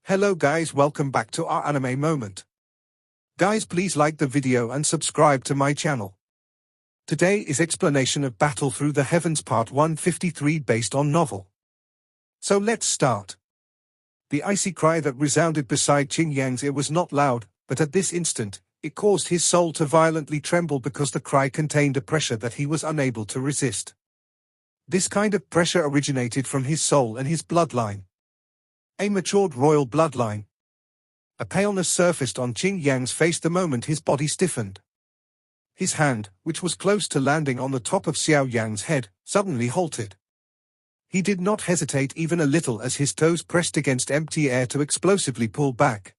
Hello guys, welcome back to our anime moment. Guys, please like the video and subscribe to my channel. Today is explanation of Battle Through the Heavens part 153 based on novel. So let's start. The icy cry that resounded beside Qing Yang's ear was not loud, but at this instant, it caused his soul to violently tremble because the cry contained a pressure that he was unable to resist. This kind of pressure originated from his soul and his bloodline. A matured royal bloodline. A paleness surfaced on Qing Yang's face the moment his body stiffened. His hand, which was close to landing on the top of Xiao Yan's head, suddenly halted. He did not hesitate even a little as his toes pressed against empty air to explosively pull back.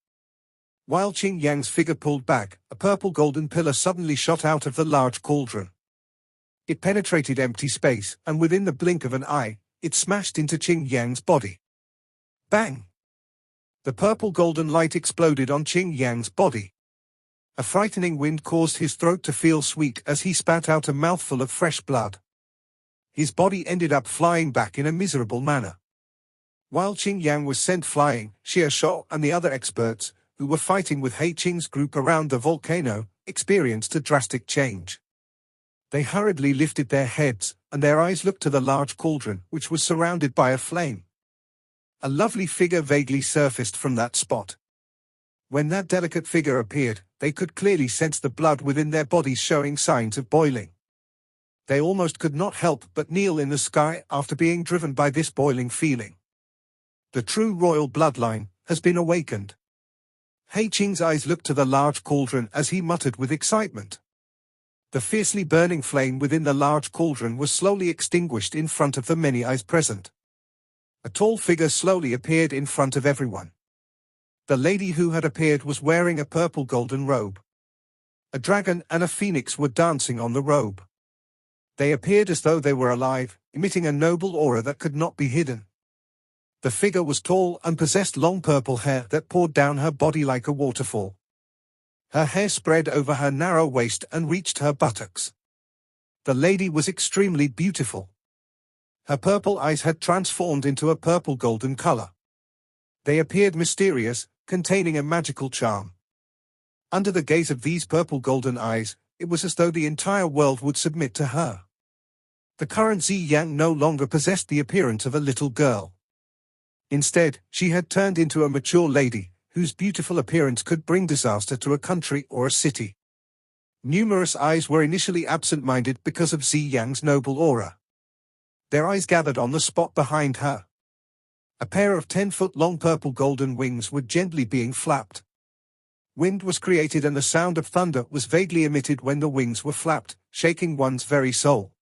While Qing Yang's figure pulled back, a purple golden pillar suddenly shot out of the large cauldron. It penetrated empty space, and within the blink of an eye, it smashed into Qing Yang's body. Bang! The purple golden light exploded on Qing Yang's body. A frightening wind caused his throat to feel sweet as he spat out a mouthful of fresh blood. His body ended up flying back in a miserable manner. While Qing Yang was sent flying, Xiao Yan and the other experts, who were fighting with He Qing's group around the volcano, experienced a drastic change. They hurriedly lifted their heads, and their eyes looked to the large cauldron, which was surrounded by a flame. A lovely figure vaguely surfaced from that spot. When that delicate figure appeared, they could clearly sense the blood within their bodies showing signs of boiling. They almost could not help but kneel in the sky after being driven by this boiling feeling. The true royal bloodline has been awakened. He Qing's eyes looked to the large cauldron as he muttered with excitement. The fiercely burning flame within the large cauldron was slowly extinguished in front of the many eyes present. A tall figure slowly appeared in front of everyone. The lady who had appeared was wearing a purple golden robe. A dragon and a phoenix were dancing on the robe. They appeared as though they were alive, emitting a noble aura that could not be hidden. The figure was tall and possessed long purple hair that poured down her body like a waterfall. Her hair spread over her narrow waist and reached her buttocks. The lady was extremely beautiful. Her purple eyes had transformed into a purple golden color. They appeared mysterious, containing a magical charm. Under the gaze of these purple golden eyes, it was as though the entire world would submit to her. The current Xiao Yan no longer possessed the appearance of a little girl. Instead, she had turned into a mature lady, whose beautiful appearance could bring disaster to a country or a city. Numerous eyes were initially absent-minded because of Xiao Yan's noble aura. Their eyes gathered on the spot behind her. A pair of 10-foot-long purple golden wings were gently being flapped. Wind was created and the sound of thunder was vaguely emitted when the wings were flapped, shaking one's very soul.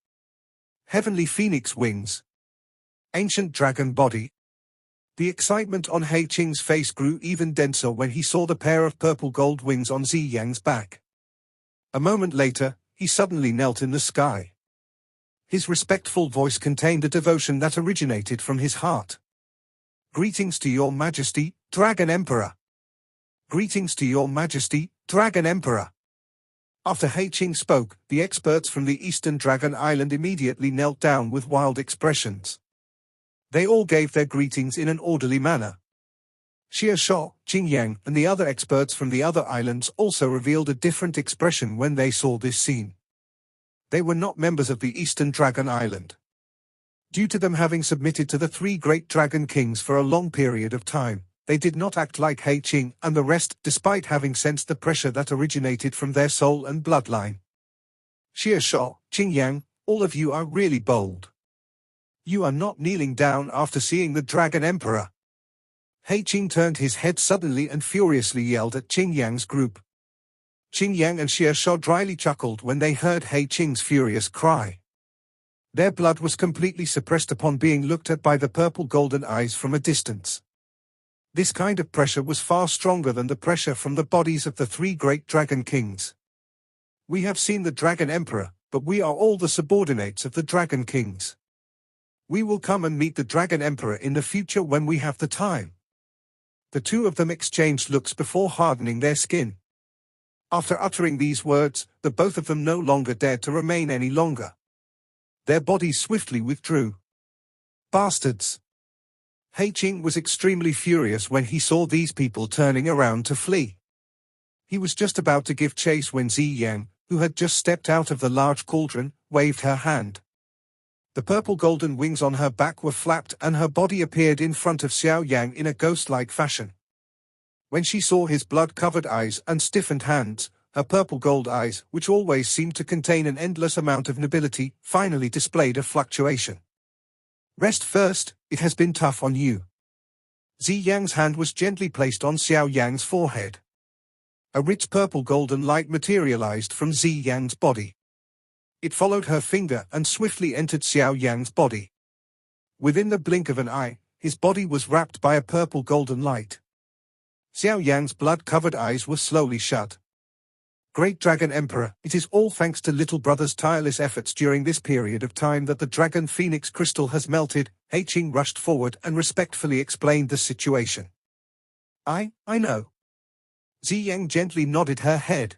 Heavenly phoenix wings. Ancient dragon body. The excitement on He Qing's face grew even denser when he saw the pair of purple gold wings on Xiao Yan's back. A moment later, he suddenly knelt in the sky. His respectful voice contained a devotion that originated from his heart. Greetings to your majesty, Dragon Emperor. Greetings to your majesty, Dragon Emperor. After He Qing spoke, the experts from the Eastern Dragon Island immediately knelt down with wild expressions. They all gave their greetings in an orderly manner. Xiao Yan, Qing Yang, and the other experts from the other islands also revealed a different expression when they saw this scene. They were not members of the Eastern Dragon Island. Due to them having submitted to the three great dragon kings for a long period of time, they did not act like He Qing and the rest despite having sensed the pressure that originated from their soul and bloodline. Xiao Yan, Qing Yang, all of you are really bold. You are not kneeling down after seeing the Dragon Emperor. He Qing turned his head suddenly and furiously yelled at Qing Yang's group. Qing Yang and Xiao Yan dryly chuckled when they heard He Qing's furious cry. Their blood was completely suppressed upon being looked at by the purple golden eyes from a distance. This kind of pressure was far stronger than the pressure from the bodies of the three great dragon kings. We have seen the Dragon Emperor, but we are all the subordinates of the dragon kings. We will come and meet the Dragon Emperor in the future when we have the time. The two of them exchanged looks before hardening their skin. After uttering these words, the both of them no longer dared to remain any longer. Their bodies swiftly withdrew. Bastards! He Qing was extremely furious when he saw these people turning around to flee. He was just about to give chase when Xiao Yan, who had just stepped out of the large cauldron, waved her hand. The purple golden wings on her back were flapped and her body appeared in front of Xiao Yan in a ghost-like fashion. When she saw his blood-covered eyes and stiffened hands, her purple gold eyes, which always seemed to contain an endless amount of nobility, finally displayed a fluctuation. Rest first, it has been tough on you. Xiao Yan's hand was gently placed on Xiao Yan's forehead. A rich purple golden light materialized from Xiao Yan's body. It followed her finger and swiftly entered Xiao Yan's body. Within the blink of an eye, his body was wrapped by a purple golden light. Xiao Yan's blood-covered eyes were slowly shut. Great Dragon Emperor, it is all thanks to little brother's tireless efforts during this period of time that the Dragon Phoenix crystal has melted. He Qing rushed forward and respectfully explained the situation. I know. Xiao Yan gently nodded her head.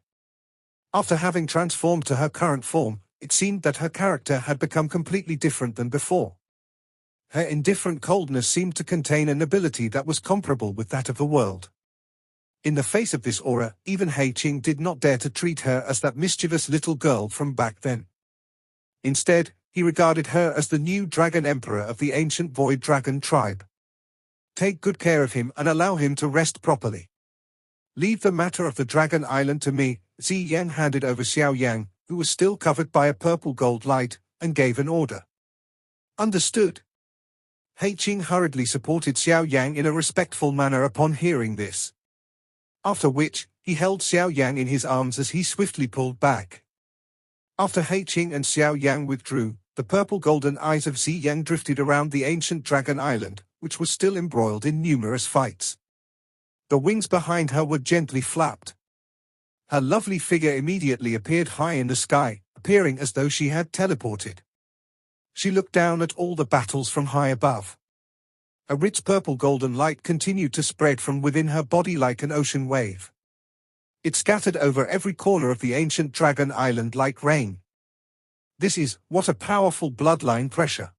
After having transformed to her current form, it seemed that her character had become completely different than before. Her indifferent coldness seemed to contain a nobility that was comparable with that of the world. In the face of this aura, even He Qing did not dare to treat her as that mischievous little girl from back then. Instead, he regarded her as the new Dragon Emperor of the ancient Void Dragon tribe. Take good care of him and allow him to rest properly. Leave the matter of the Dragon Island to me. Xiao Yan handed over Xiao Yan, who was still covered by a purple gold light, and gave an order. Understood. He Qing hurriedly supported Xiao Yan in a respectful manner upon hearing this. After which, he held Xiao Yan in his arms as he swiftly pulled back. After He Qing and Xiao Yan withdrew, the purple golden eyes of Xiao Yan drifted around the ancient Dragon Island, which was still embroiled in numerous fights. The wings behind her were gently flapped. Her lovely figure immediately appeared high in the sky, appearing as though she had teleported. She looked down at all the battles from high above. A rich purple golden light continued to spread from within her body like an ocean wave. It scattered over every corner of the ancient Dragon Island like rain. What a powerful bloodline pressure.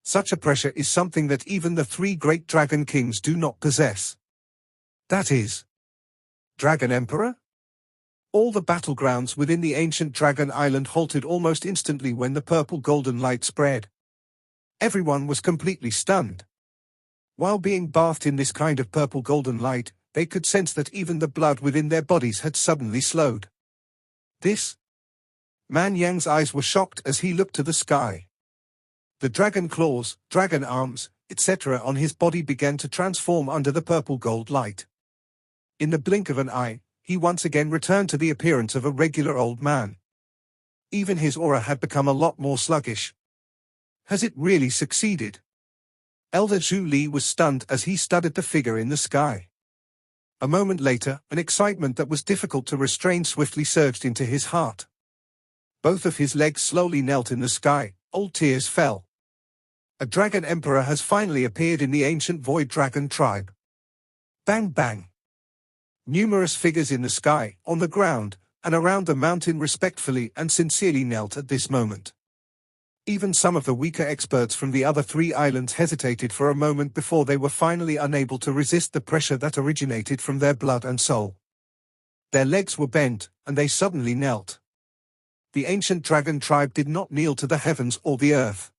Such a pressure is something that even the three great dragon kings do not possess. That is, Dragon Emperor? All the battlegrounds within the ancient Dragon Island halted almost instantly when the purple golden light spread. Everyone was completely stunned. While being bathed in this kind of purple golden light, they could sense that even the blood within their bodies had suddenly slowed. Man Yang's eyes were shocked as he looked to the sky. The dragon claws, dragon arms, etc. on his body began to transform under the purple gold light. In the blink of an eye, he once again returned to the appearance of a regular old man. Even his aura had become a lot more sluggish. Has it really succeeded? Elder Zhu Li was stunned as he studied the figure in the sky. A moment later, an excitement that was difficult to restrain swiftly surged into his heart. Both of his legs slowly knelt in the sky, old tears fell. A Dragon Emperor has finally appeared in the ancient Void Dragon tribe. Bang bang. Numerous figures in the sky, on the ground, and around the mountain respectfully and sincerely knelt at this moment. Even some of the weaker experts from the other three islands hesitated for a moment before they were finally unable to resist the pressure that originated from their blood and soul. Their legs were bent, and they suddenly knelt. The ancient dragon tribe did not kneel to the heavens or the earth.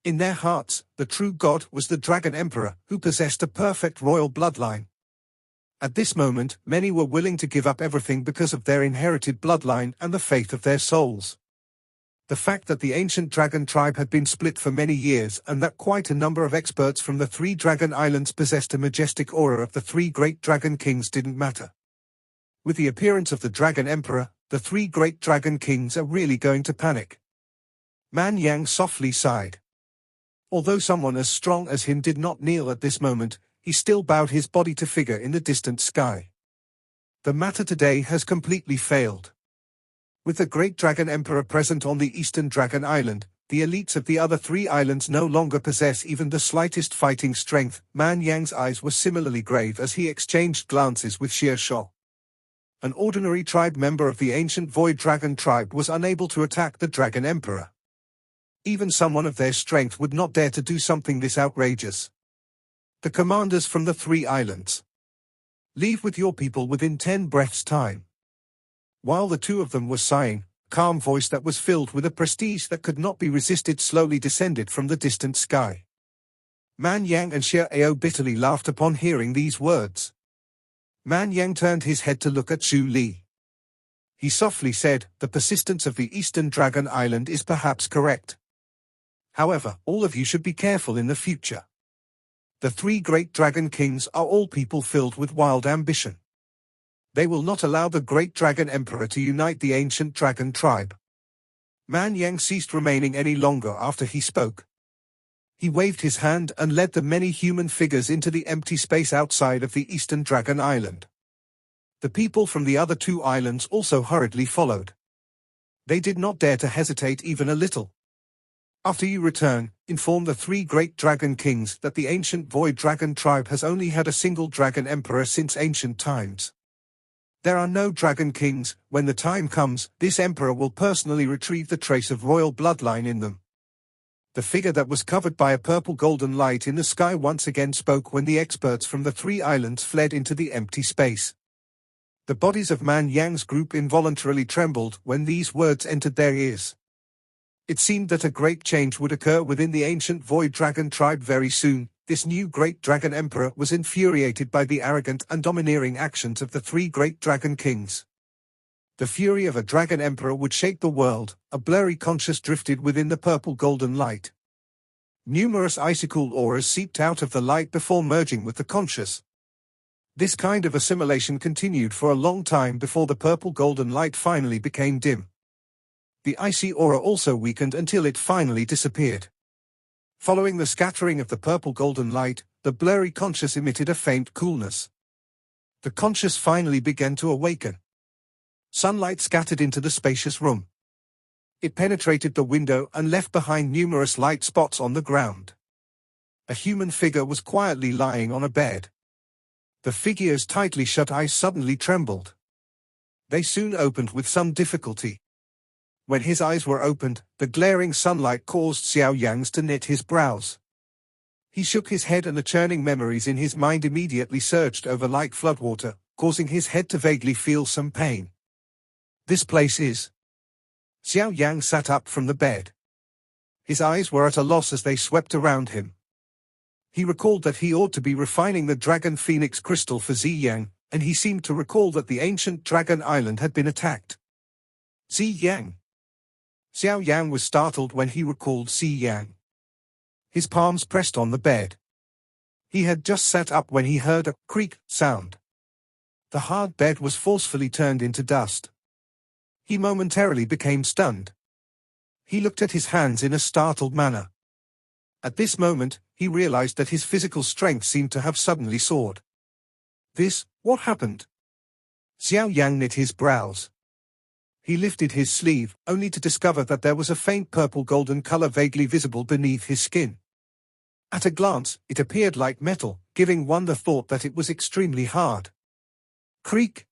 In their hearts, the true god was the Dragon Emperor, who possessed a perfect royal bloodline. At this moment, many were willing to give up everything because of their inherited bloodline and the faith of their souls. The fact that the ancient dragon tribe had been split for many years and that quite a number of experts from the three dragon islands possessed a majestic aura of the three great dragon kings didn't matter. With the appearance of the Dragon Emperor, the three great dragon kings are really going to panic. Man Yang softly sighed. Although someone as strong as him did not kneel at this moment, he still bowed his body to figure in the distant sky. The matter today has completely failed. With the great Dragon Emperor present on the eastern Dragon Island, the elites of the other three islands no longer possess even the slightest fighting strength. Man Yang's eyes were similarly grave as he exchanged glances with Xie Shou. An ordinary tribe member of the ancient Void Dragon tribe was unable to attack the Dragon Emperor. Even someone of their strength would not dare to do something this outrageous. The commanders from the 3 islands. Leave with your people within 10 breaths' time. While the 2 of them were sighing, a calm voice that was filled with a prestige that could not be resisted slowly descended from the distant sky. Man Yang and Xiao Yan bitterly laughed upon hearing these words. Man Yang turned his head to look at Zhu Li. He softly said, "The persistence of the Eastern Dragon Island is perhaps correct. However, all of you should be careful in the future. The 3 great dragon kings are all people filled with wild ambition. They will not allow the great dragon emperor to unite the ancient dragon tribe." Man Yang ceased remaining any longer after he spoke. He waved his hand and led the many human figures into the empty space outside of the Eastern Dragon Island. The people from the other 2 islands also hurriedly followed. They did not dare to hesitate even a little. "After you return, inform the 3 great dragon kings that the ancient void dragon tribe has only had a single dragon emperor since ancient times. There are no dragon kings. When the time comes, this emperor will personally retrieve the trace of royal bloodline in them." The figure that was covered by a purple golden light in the sky once again spoke when the experts from the 3 islands fled into the empty space. The bodies of Man Yang's group involuntarily trembled when these words entered their ears. It seemed that a great change would occur within the ancient void dragon tribe very soon. This new great dragon emperor was infuriated by the arrogant and domineering actions of the 3 great dragon kings. The fury of a dragon emperor would shake the world. A blurry conscious drifted within the purple golden light. Numerous icicle auras seeped out of the light before merging with the conscious. This kind of assimilation continued for a long time before the purple golden light finally became dim. The icy aura also weakened until it finally disappeared. Following the scattering of the purple golden light, the blurry conscious emitted a faint coolness. The conscious finally began to awaken. Sunlight scattered into the spacious room. It penetrated the window and left behind numerous light spots on the ground. A human figure was quietly lying on a bed. The figure's tightly shut eyes suddenly trembled. They soon opened with some difficulty. When his eyes were opened, the glaring sunlight caused Xiao Yan to knit his brows. He shook his head and the churning memories in his mind immediately surged over like floodwater, causing his head to vaguely feel some pain. "This place is..." Xiao Yan sat up from the bed. His eyes were at a loss as they swept around him. He recalled that he ought to be refining the Dragon Phoenix crystal for Ziyang, and he seemed to recall that the ancient Dragon Island had been attacked. Ziyang. Xiao Yan was startled when he recalled Ziyang. His palms pressed on the bed. He had just sat up when he heard a creak sound. The hard bed was forcefully turned into dust. He momentarily became stunned. He looked at his hands in a startled manner. At this moment, he realized that his physical strength seemed to have suddenly soared. What happened? Xiao Yan knit his brows. He lifted his sleeve, only to discover that there was a faint purple golden color vaguely visible beneath his skin. At a glance, it appeared like metal, giving one the thought that it was extremely hard. Creak.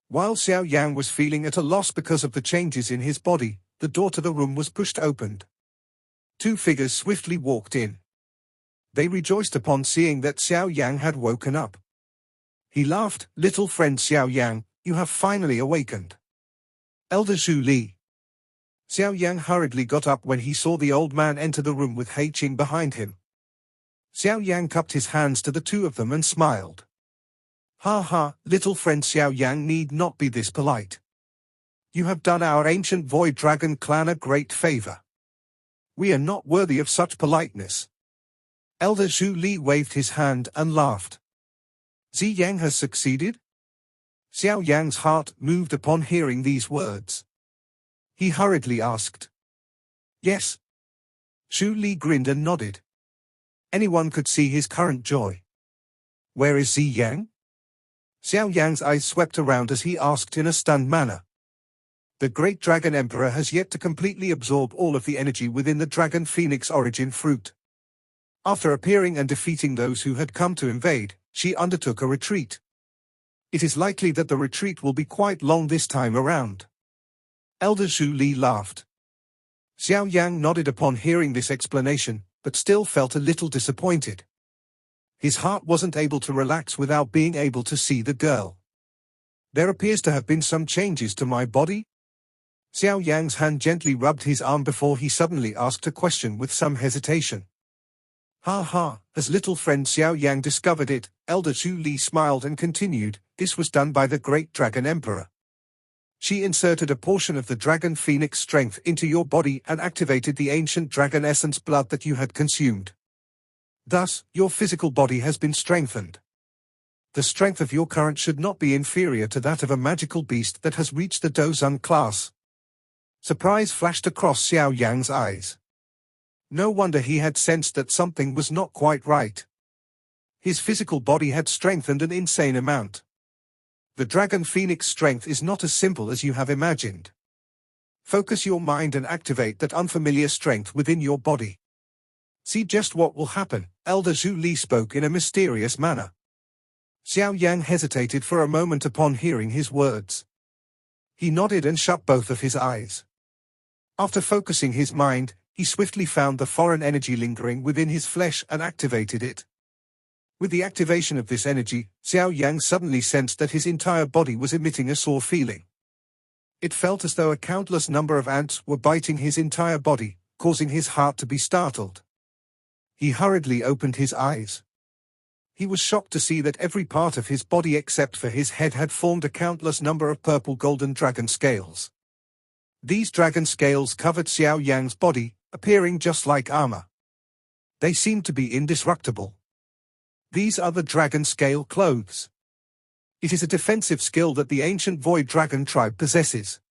While Xiao Yan was feeling at a loss because of the changes in his body, the door to the room was pushed open. 2 figures swiftly walked in. They rejoiced upon seeing that Xiao Yan had woken up. He laughed, "Little friend Xiao Yan, you have finally awakened." Elder Zhu Li. Xiao Yan hurriedly got up when he saw the old man enter the room with He Qing behind him. Xiao Yan cupped his hands to the 2 of them and smiled. "Ha ha, little friend Xiao Yan need not be this polite. You have done our ancient void dragon clan a great favor. We are not worthy of such politeness." Elder Zhu Li waved his hand and laughed. "Ziyang has succeeded?" Xiao Yan's heart moved upon hearing these words. He hurriedly asked. "Yes." Zhu Li grinned and nodded. Anyone could see his current joy. "Where is Ziyang?" Xiao Yan's eyes swept around as he asked in a stunned manner. The great dragon emperor has yet to completely absorb all of the energy within the Dragon Phoenix origin fruit. After appearing and defeating those who had come to invade, she undertook a retreat. It is likely that the retreat will be quite long this time around. Elder Zhu Li laughed. Xiao Yan nodded upon hearing this explanation, but still felt a little disappointed. His heart wasn't able to relax without being able to see the girl. There appears to have been some changes to my body? Xiao Yan's hand gently rubbed his arm before he suddenly asked a question with some hesitation. Ha ha, as little friend Xiao Yan discovered it, Elder Zhu Li smiled and continued, this was done by the great Dragon Emperor. She inserted a portion of the Dragon Phoenix strength into your body and activated the ancient dragon essence blood that you had consumed. Thus, your physical body has been strengthened. The strength of your current should not be inferior to that of a magical beast that has reached the Dozun class. Surprise flashed across Xiao Yan's eyes. No wonder he had sensed that something was not quite right. His physical body had strengthened an insane amount. The Dragon Phoenix strength is not as simple as you have imagined. Focus your mind and activate that unfamiliar strength within your body. See just what will happen, Elder Zhu Li spoke in a mysterious manner. Xiao Yan hesitated for a moment upon hearing his words. He nodded and shut both of his eyes. After focusing his mind, he swiftly found the foreign energy lingering within his flesh and activated it. With the activation of this energy, Xiao Yan suddenly sensed that his entire body was emitting a sore feeling. It felt as though a countless number of ants were biting his entire body, causing his heart to be startled. He hurriedly opened his eyes. He was shocked to see that every part of his body except for his head had formed a countless number of purple golden dragon scales. These dragon scales covered Xiao Yan's body, appearing just like armor. They seemed to be indestructible. These are the dragon scale clothes. It is a defensive skill that the ancient void dragon tribe possesses.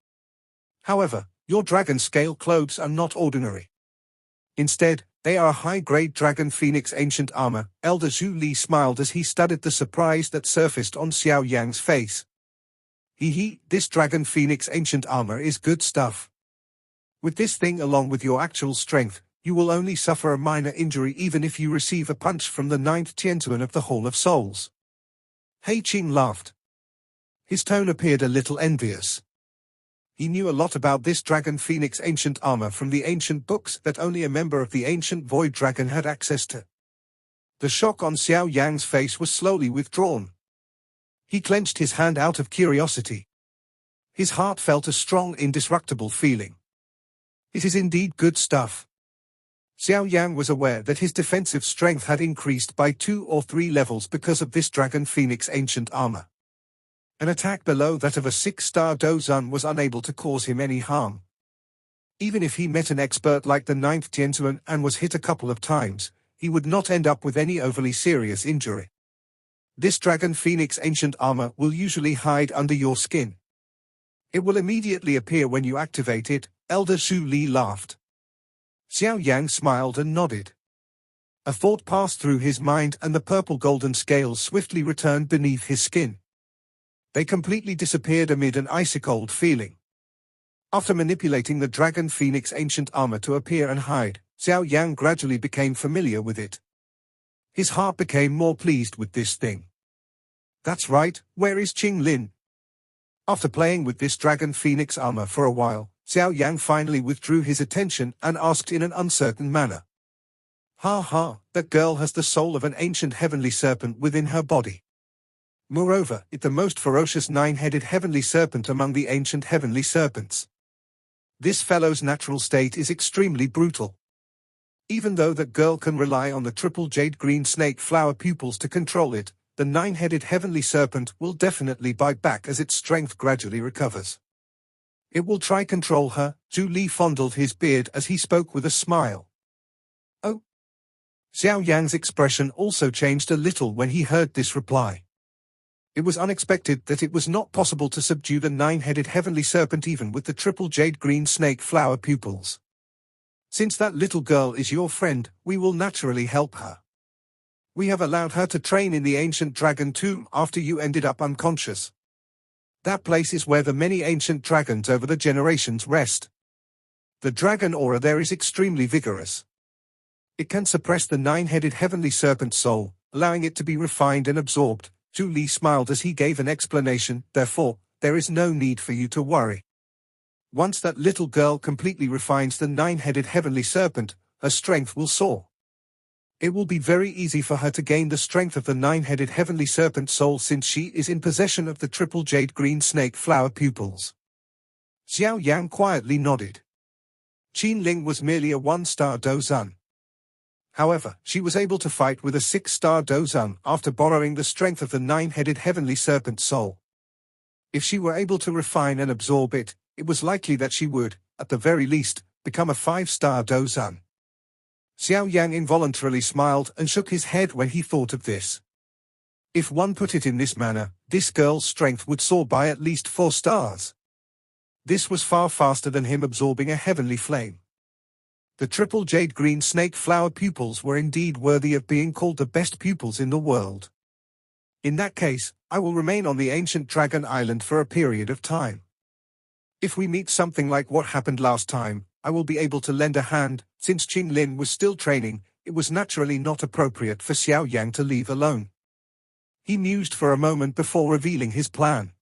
However, your dragon scale clothes are not ordinary. Instead, they are a high-grade dragon phoenix ancient armor. Elder Zhu Li smiled as he studied the surprise that surfaced on Xiao Yan's face. This dragon phoenix ancient armor is good stuff. With this thing along with your actual strength, you will only suffer a minor injury even if you receive a punch from the 9th Tianzuan of the Hall of Souls. Hei Qing laughed. His tone appeared a little envious. He knew a lot about this dragon phoenix ancient armor from the ancient books that only a member of the ancient void dragon had access to. The shock on Xiao Yan's face was slowly withdrawn. He clenched his hand out of curiosity. His heart felt a strong indestructible feeling. It is indeed good stuff. Xiao Yan was aware that his defensive strength had increased by 2 or 3 levels because of this Dragon Phoenix ancient armor. An attack below that of a 6-star Dozun was unable to cause him any harm. Even if he met an expert like the 9th Tianzuan and was hit a couple of times, he would not end up with any overly serious injury. This Dragon Phoenix ancient armor will usually hide under your skin. It will immediately appear when you activate it. Elder Zhu Li laughed. Xiao Yan smiled and nodded. A thought passed through his mind and the purple golden scales swiftly returned beneath his skin. They completely disappeared amid an icy-cold feeling. After manipulating the Dragon Phoenix ancient armor to appear and hide, Xiao Yan gradually became familiar with it. His heart became more pleased with this thing. That's right, where is Qing Lin? After playing with this Dragon Phoenix armor for a while, Xiao Yan finally withdrew his attention and asked in an uncertain manner. Ha ha, that girl has the soul of an ancient heavenly serpent within her body. Moreover, it the most ferocious 9-headed heavenly serpent among the ancient heavenly serpents. This fellow's natural state is extremely brutal. Even though that girl can rely on the triple jade green snake flower pupils to control it, the 9-headed heavenly serpent will definitely bite back as its strength gradually recovers. It will try control her. Zhu Li fondled his beard as he spoke with a smile. Oh. Xiao Yan's expression also changed a little when he heard this reply. It was unexpected that it was not possible to subdue the 9-headed heavenly serpent even with the triple jade green snake flower pupils. Since that little girl is your friend, we will naturally help her. We have allowed her to train in the ancient dragon tomb after you ended up unconscious. That place is where the many ancient dragons over the generations rest. The dragon aura there is extremely vigorous. It can suppress the 9-headed heavenly serpent's soul, allowing it to be refined and absorbed. Zhu Li smiled as he gave an explanation. Therefore, there is no need for you to worry. Once that little girl completely refines the 9-headed heavenly serpent, her strength will soar. It will be very easy for her to gain the strength of the nine-headed heavenly serpent soul since she is in possession of the triple jade green snake flower pupils. Xiao Yan quietly nodded. Qing Lin was merely a one-star dozun. However, she was able to fight with a 6-star dozun after borrowing the strength of the nine-headed heavenly serpent soul. If she were able to refine and absorb it, it was likely that she would, at the very least, become a 5-star dozun. Xiao Yan involuntarily smiled and shook his head when he thought of this. If one put it in this manner, this girl's strength would soar by at least 4 stars. This was far faster than him absorbing a heavenly flame. The triple jade green snake flower pupils were indeed worthy of being called the best pupils in the world. In that case, I will remain on the ancient dragon island for a period of time. If we meet something like what happened last time, I will be able to lend a hand. Since Qing Lin was still training, it was naturally not appropriate for Xiao Yan to leave alone. He mused for a moment before revealing his plan.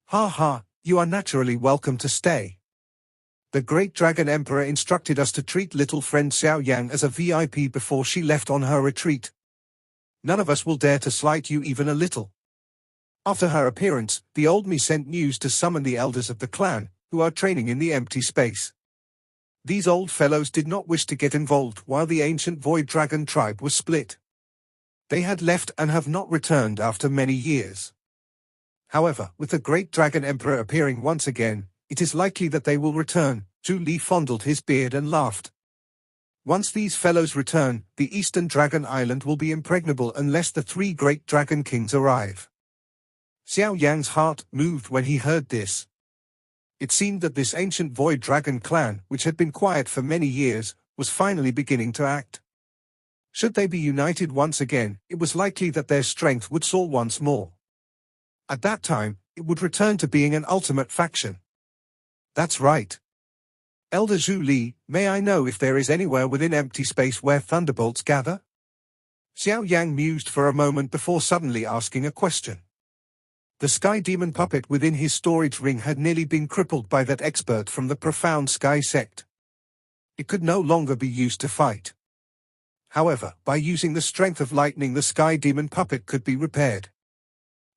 Ha ha, you are naturally welcome to stay. The great dragon emperor instructed us to treat little friend Xiao Yan as a VIP before she left on her retreat. None of us will dare to slight you even a little. After her appearance, the old me sent news to summon the elders of the clan, who are training in the empty space. These old fellows did not wish to get involved while the ancient void dragon tribe was split. They had left and have not returned after many years. However, with the great dragon emperor appearing once again, it is likely that they will return. Zhu Li fondled his beard and laughed. Once these fellows return, the eastern dragon island will be impregnable unless the 3 great dragon kings arrive. Xiao Yan's heart moved when he heard this. It seemed that this ancient void dragon clan, which had been quiet for many years, was finally beginning to act. Should they be united once again, it was likely that their strength would soar once more. At that time, it would return to being an ultimate faction. That's right. Elder Zhu Li, may I know if there is anywhere within empty space where thunderbolts gather? Xiao Yang mused for a moment before suddenly asking a question. The sky demon puppet within his storage ring had nearly been crippled by that expert from the profound sky sect. It could no longer be used to fight. However, by using the strength of lightning, the sky demon puppet could be repaired.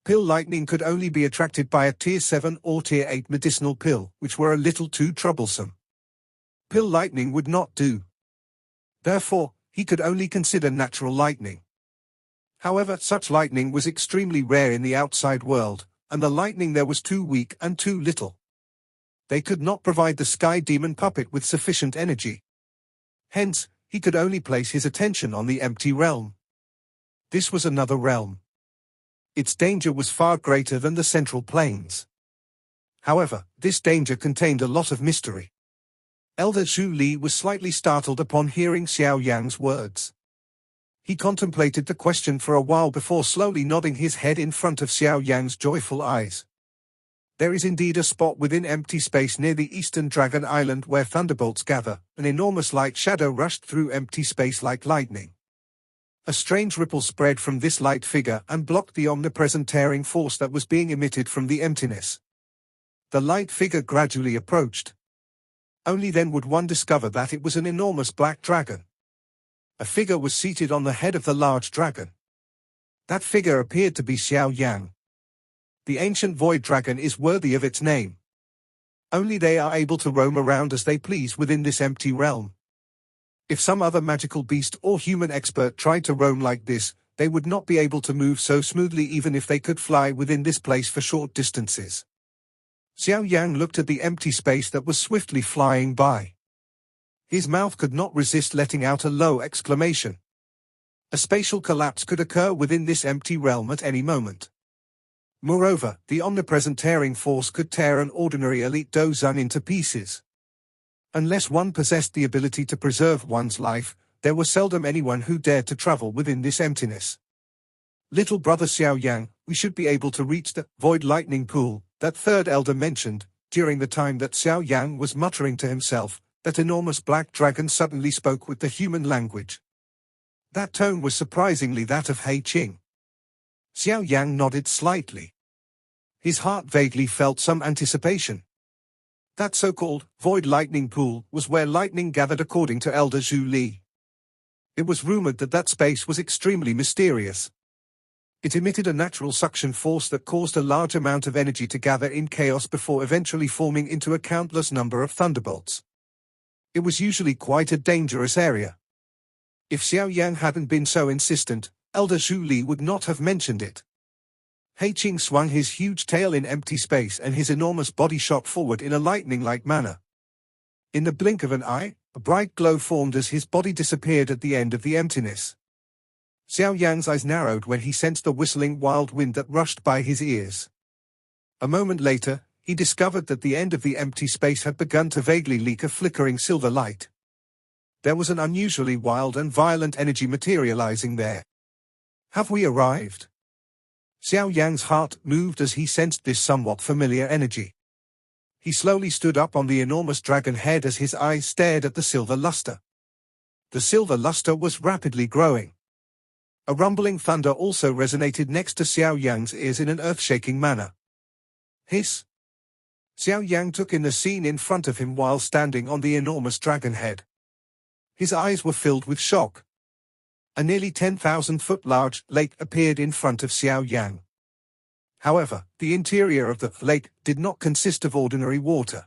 Pill lightning could only be attracted by a tier 7 or tier 8 medicinal pill, which were a little too troublesome. Pill lightning would not do. Therefore, he could only consider natural lightning. However, such lightning was extremely rare in the outside world, and the lightning there was too weak and too little. They could not provide the sky demon puppet with sufficient energy. Hence, he could only place his attention on the empty realm. This was another realm. Its danger was far greater than the central plains. However, this danger contained a lot of mystery. Elder Zhu Li was slightly startled upon hearing Xiao Yan's words. He contemplated the question for a while before slowly nodding his head in front of Xiao Yan's joyful eyes. There is indeed a spot within empty space near the eastern dragon island where thunderbolts gather. An enormous light shadow rushed through empty space like lightning. A strange ripple spread from this light figure and blocked the omnipresent tearing force that was being emitted from the emptiness. The light figure gradually approached. Only then would one discover that it was an enormous black dragon. A figure was seated on the head of the large dragon. That figure appeared to be Xiao Yan. The ancient void dragon is worthy of its name. Only they are able to roam around as they please within this empty realm. If some other magical beast or human expert tried to roam like this, they would not be able to move so smoothly even if they could fly within this place for short distances. Xiao Yan looked at the empty space that was swiftly flying by. His mouth could not resist letting out a low exclamation. A spatial collapse could occur within this empty realm at any moment. Moreover, the omnipresent tearing force could tear an ordinary elite dozun into pieces. Unless one possessed the ability to preserve one's life, there was seldom anyone who dared to travel within this emptiness. Little brother Xiao Yang, we should be able to reach the void lightning pool, that third elder mentioned. During the time that Xiao Yang was muttering to himself, that enormous black dragon suddenly spoke with the human language. That tone was surprisingly that of Hei Qing. Xiao Yang nodded slightly. His heart vaguely felt some anticipation. That so-called void lightning pool was where lightning gathered according to Elder Zhu Li. It was rumored that that space was extremely mysterious. It emitted a natural suction force that caused a large amount of energy to gather in chaos before eventually forming into a countless number of thunderbolts. It was usually quite a dangerous area. If Xiao Yan hadn't been so insistent, Elder Zhu Li would not have mentioned it. He Qing swung his huge tail in empty space and his enormous body shot forward in a lightning-like manner. In the blink of an eye, a bright glow formed as his body disappeared at the end of the emptiness. Xiao Yan's eyes narrowed when he sensed the whistling wild wind that rushed by his ears. A moment later, he discovered that the end of the empty space had begun to vaguely leak a flickering silver light. There was an unusually wild and violent energy materializing there. Have we arrived? Xiao Yan's heart moved as he sensed this somewhat familiar energy. He slowly stood up on the enormous dragon head as his eyes stared at the silver luster. The silver luster was rapidly growing. A rumbling thunder also resonated next to Xiao Yan's ears in an earth-shaking manner. Hiss! Xiao Yan took in the scene in front of him while standing on the enormous dragon head. His eyes were filled with shock. A nearly 10,000-foot large lake appeared in front of Xiao Yan. However, the interior of the lake did not consist of ordinary water.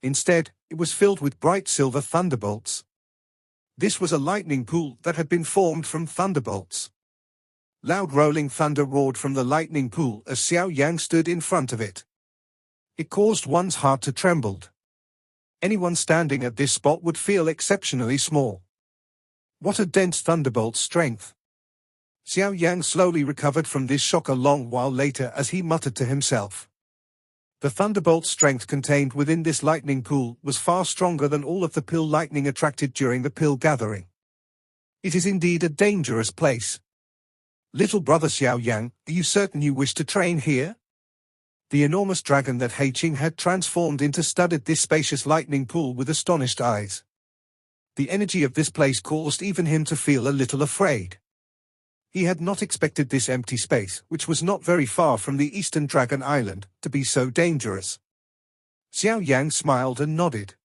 Instead, it was filled with bright silver thunderbolts. This was a lightning pool that had been formed from thunderbolts. Loud rolling thunder roared from the lightning pool as Xiao Yan stood in front of it. It caused one's heart to tremble. Anyone standing at this spot would feel exceptionally small. What a dense thunderbolt strength! Xiao Yan slowly recovered from this shock a long while later as he muttered to himself. The thunderbolt strength contained within this lightning pool was far stronger than all of the pill lightning attracted during the pill gathering. It is indeed a dangerous place. Little brother Xiao Yan, are you certain you wish to train here? The enormous dragon that He Qing had transformed into studied this spacious lightning pool with astonished eyes. The energy of this place caused even him to feel a little afraid. He had not expected this empty space, which was not very far from the Eastern Dragon Island, to be so dangerous. Xiao Yan smiled and nodded.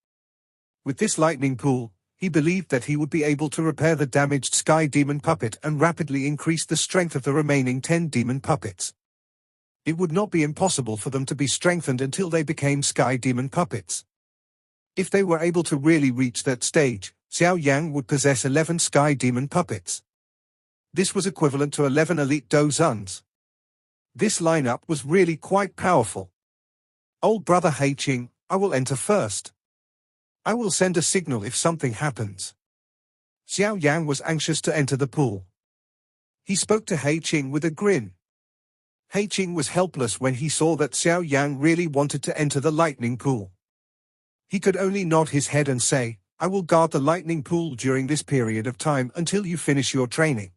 With this lightning pool, he believed that he would be able to repair the damaged Sky Demon puppet and rapidly increase the strength of the remaining 10 demon puppets. It would not be impossible for them to be strengthened until they became Sky Demon puppets. If they were able to really reach that stage, Xiao Yan would possess 11 Sky Demon puppets. This was equivalent to 11 elite Dozuns. This lineup was really quite powerful. Old brother He Qing, I will enter first. I will send a signal if something happens. Xiao Yan was anxious to enter the pool. He spoke to He Qing with a grin. He Qing was helpless when he saw that Xiao Yan really wanted to enter the lightning pool. He could only nod his head and say, I will guard the lightning pool during this period of time until you finish your training.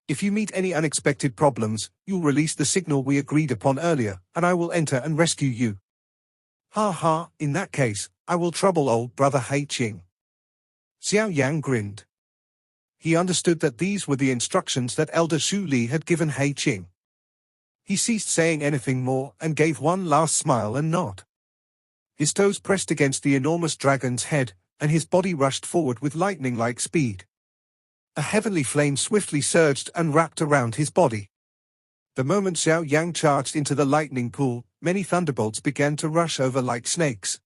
If you meet any unexpected problems, you'll release the signal we agreed upon earlier, and I will enter and rescue you. Ha ha, in that case, I will trouble old brother He Qing. Xiao Yan grinned. He understood that these were the instructions that Elder Zhu Li had given He Qing. He ceased saying anything more and gave one last smile and nod. His toes pressed against the enormous dragon's head, and his body rushed forward with lightning-like speed. A heavenly flame swiftly surged and wrapped around his body. The moment Xiao Yan charged into the lightning pool, many thunderbolts began to rush over like snakes.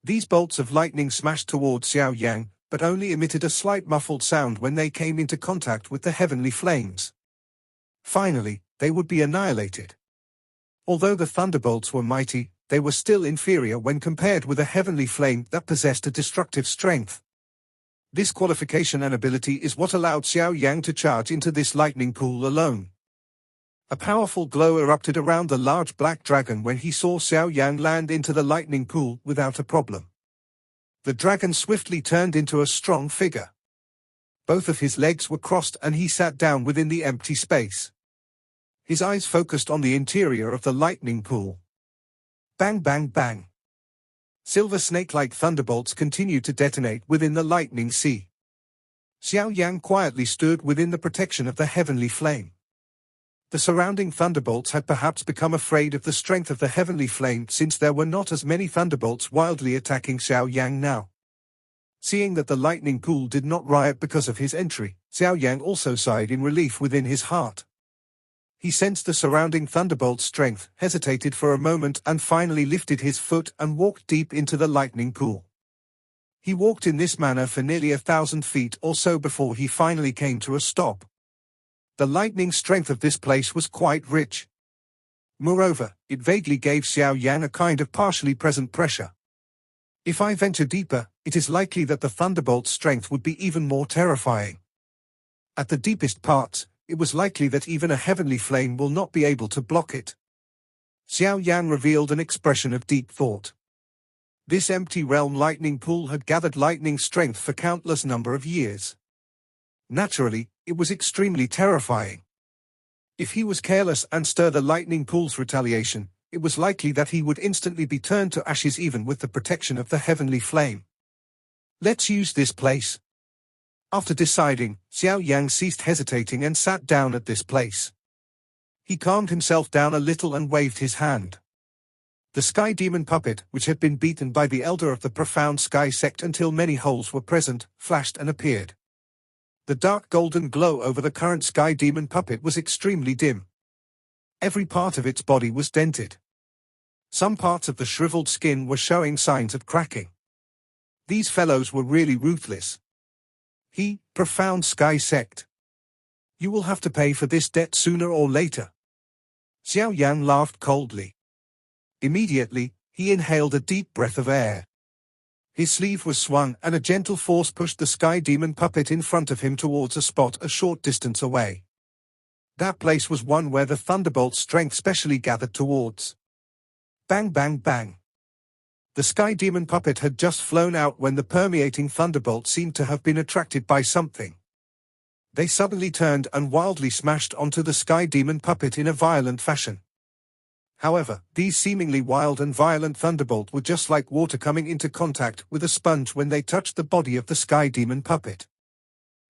These bolts of lightning smashed towards Xiao Yan, but only emitted a slight muffled sound when they came into contact with the heavenly flames. Finally, they would be annihilated. Although the thunderbolts were mighty, they were still inferior when compared with a heavenly flame that possessed a destructive strength. This qualification and ability is what allowed Xiao Yan to charge into this lightning pool alone. A powerful glow erupted around the large black dragon when he saw Xiao Yan land into the lightning pool without a problem. The dragon swiftly turned into a strong figure. Both of his legs were crossed and he sat down within the empty space. His eyes focused on the interior of the lightning pool. Bang bang bang. Silver snake-like thunderbolts continued to detonate within the lightning sea. Xiao Yan quietly stood within the protection of the heavenly flame. The surrounding thunderbolts had perhaps become afraid of the strength of the heavenly flame since there were not as many thunderbolts wildly attacking Xiao Yan now. Seeing that the lightning pool did not riot because of his entry, Xiao Yan also sighed in relief within his heart. He sensed the surrounding thunderbolt's strength, hesitated for a moment and finally lifted his foot and walked deep into the lightning pool. He walked in this manner for nearly 1,000 feet or so before he finally came to a stop. The lightning strength of this place was quite rich. Moreover, it vaguely gave Xiao Yan a kind of partially present pressure. If I venture deeper, it is likely that the thunderbolt's strength would be even more terrifying. At the deepest parts, it was likely that even a heavenly flame will not be able to block it. Xiao Yan revealed an expression of deep thought. This empty realm lightning pool had gathered lightning strength for countless number of years. Naturally, it was extremely terrifying. If he was careless and stirred the lightning pool's retaliation, it was likely that he would instantly be turned to ashes even with the protection of the heavenly flame. Let's use this place. After deciding, Xiao Yan ceased hesitating and sat down at this place. He calmed himself down a little and waved his hand. The sky demon puppet, which had been beaten by the elder of the profound sky sect until many holes were present, flashed and appeared. The dark golden glow over the current sky demon puppet was extremely dim. Every part of its body was dented. Some parts of the shriveled skin were showing signs of cracking. These fellows were really ruthless. Profound sky sect. You will have to pay for this debt sooner or later. Xiao Yan laughed coldly. Immediately, he inhaled a deep breath of air. His sleeve was swung and a gentle force pushed the sky demon puppet in front of him towards a spot a short distance away. That place was one where the thunderbolt's strength specially gathered towards. Bang bang bang. The sky demon puppet had just flown out when the permeating thunderbolt seemed to have been attracted by something. They suddenly turned and wildly smashed onto the sky demon puppet in a violent fashion. However, these seemingly wild and violent thunderbolts were just like water coming into contact with a sponge when they touched the body of the sky demon puppet.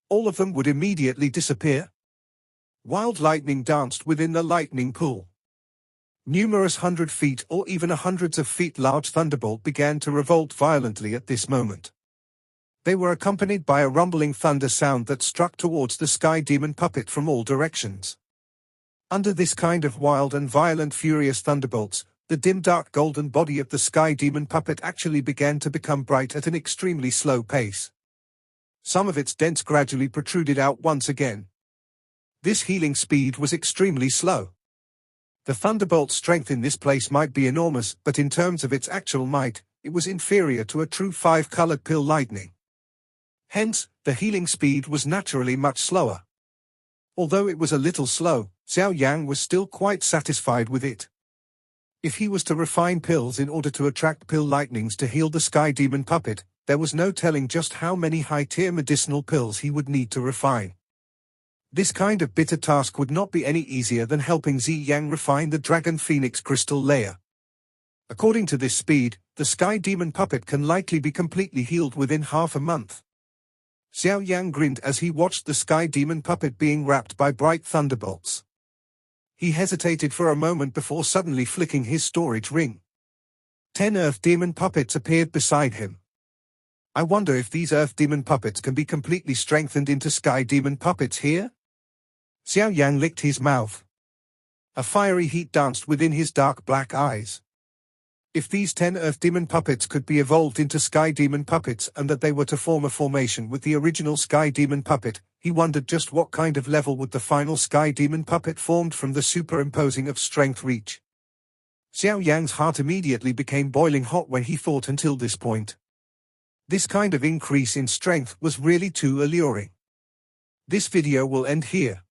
All of them would immediately disappear. Wild lightning danced within the lightning pool. Numerous 100 feet or even hundreds of feet large thunderbolt began to revolt violently at this moment. They were accompanied by a rumbling thunder sound that struck towards the sky demon puppet from all directions. Under this kind of wild and violent furious thunderbolts, the dim dark golden body of the sky demon puppet actually began to become bright at an extremely slow pace. Some of its dents gradually protruded out once again. This healing speed was extremely slow. The thunderbolt's strength in this place might be enormous, but in terms of its actual might, it was inferior to a true 5-colored pill lightning. Hence, the healing speed was naturally much slower. Although it was a little slow, Xiao Yan was still quite satisfied with it. If he was to refine pills in order to attract pill lightnings to heal the sky demon puppet, there was no telling just how many high-tier medicinal pills he would need to refine. This kind of bitter task would not be any easier than helping Ziyang refine the Dragon Phoenix crystal layer. According to this speed, the sky demon puppet can likely be completely healed within half a month. Xiao Yan grinned as he watched the sky demon puppet being wrapped by bright thunderbolts. He hesitated for a moment before suddenly flicking his storage ring. 10 earth demon puppets appeared beside him. I wonder if these earth demon puppets can be completely strengthened into sky demon puppets here? Xiao Yan licked his mouth. A fiery heat danced within his dark black eyes. If these 10 earth demon puppets could be evolved into sky demon puppets and that they were to form a formation with the original sky demon puppet, he wondered just what kind of level would the final sky demon puppet formed from the superimposing of strength reach. Xiao Yan's heart immediately became boiling hot when he thought until this point. This kind of increase in strength was really too alluring. This video will end here.